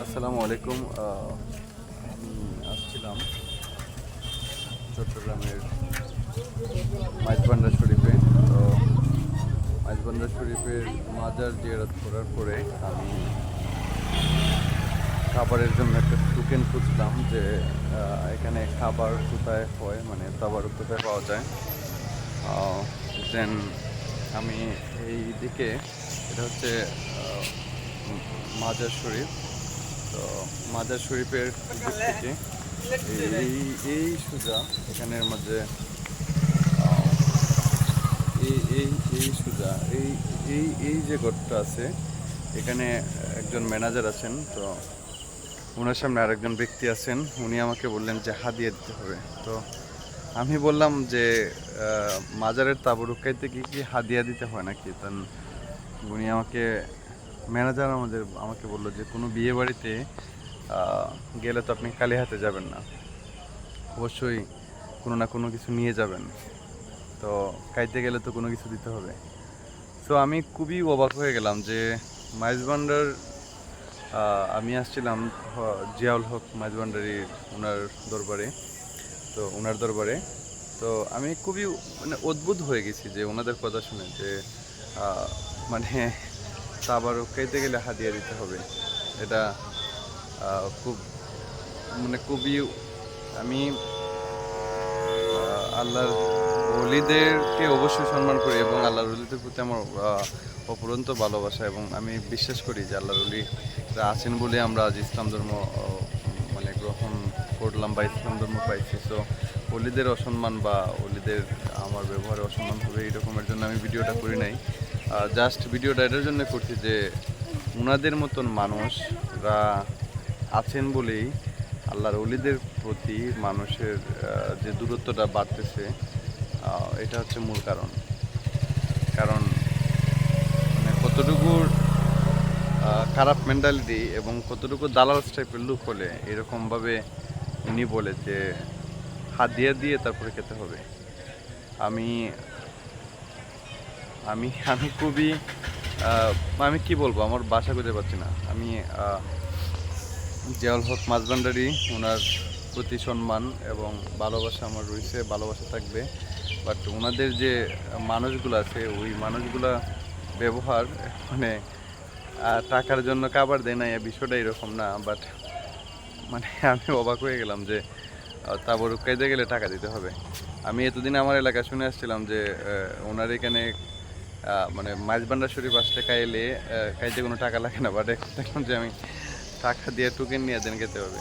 আসসালামু আলাইকুম। আমি আসছিলাম চট্টগ্রামের মাইজবান্ডার শরীফে। তো মাইজবান্ডার শরীফের মাজার জিয়ারত করার পরে আমি খাবারের জন্য একটা টোকেন খুঁজলাম যে এখানে খাবার কোথায় হয়, মানে তাবারুক কোথায় পাওয়া যায়। দেন আমি এই দিকে, এটা হচ্ছে মাজার শরীফ। তো মাজার শরীফের দিক থেকে এই এই সোজা এখানের মধ্যে আহ, এই এই এই সোজা এই এই এই যে ঘরটা আছে, এখানে একজন ম্যানেজার আছেন। তো ওনার সামনে আরেকজন ব্যক্তি আছেন, উনি আমাকে বললেন যে হাদিয়া দিতে হবে। তো আমি বললাম যে মাজারের তাবরুক খাইতে কি কি হাদিয়া দিতে হয় নাকি? তখন উনি ম্যানেজার আমাকে বললো যে কোনো বিয়ে বাড়িতে গেলে তো আপনি খালি হাতে যাবেন না, অবশ্যই কোনো না কোনো কিছু নিয়ে যাবেন। তো খাইতে গেলে তো কোনো কিছু দিতে হবে। তো আমি খুবই অবাক হয়ে গেলাম যে মাইজভান্ডার, আমি আসছিলাম জিয়াউল হক মাইজভান্ডারি ওনার দরবারে। তো ওনার দরবারে তো আমি খুবই মানে অদ্ভুত হয়ে গেছি যে ওনাদের কথা শুনে যে মানে তাবারুক খাইতে গেলে হাদিয়া দিতে হবে। এটা খুব মানে খুবই, আমি আল্লাহর ওলিদেরকে অবশ্যই সম্মান করি এবং আল্লাহর ওলিদের প্রতি আমার অপুরন্ত ভালোবাসা, এবং আমি বিশ্বাস করি যে আল্লাহর ওলিরা আছেন বলে আমরা আজ ইসলাম ধর্ম মানে গ্রহণ করলাম বা ইসলাম ধর্ম পাইছি। সো ওলিদের অসম্মান বা ওলিদের আমার ব্যবহারে অসম্মান হবে এরকমের জন্য আমি ভিডিওটা করি নাই। জাস্ট ভিডিওটা এটার জন্য করছি যে উনাদের মতন মানুষরা আছেন বলেই আল্লাহর ওলিদের প্রতি মানুষের যে দূরত্বটা বাড়তেছে, এটা হচ্ছে মূল কারণ। কারণ মানে কতটুকু খারাপ মেন্টালিটি এবং কতটুকু দালাল টাইপের লোক হলে এরকমভাবে উনি বলে যে হাত দিয়ে দিয়ে তারপরে খেতে হবে। আমি আমি আমি খুবই আমি কি বলবো, আমার বাসা খুঁজে পাচ্ছি না। আমি জিয়াউল হক মাঝভান্ডারি, ওনার প্রতি সম্মান এবং ভালোবাসা আমার রয়েছে, ভালোবাসা থাকবে। বাট ওনাদের যে মানুষগুলো আছে, ওই মানুষগুলা ব্যবহার মানে টাকার জন্য খাবার দেয় না, এই বিষয়টা এরকম না। বাট মানে আমি অবাক হয়ে গেলাম যে তাবরুক খাইতে গেলে টাকা দিতে হবে। আমি এতদিন আমার এলাকায় শুনে আসছিলাম যে ওনার এখানে মানে মাইজবান্ডার শরীফ আসলে খাইতে কোনো টাকা লাগে না। বাট এখন দেখলাম যে আমি টাকা দিয়ে টোকেন নিয়ে দেন খেতে হবে।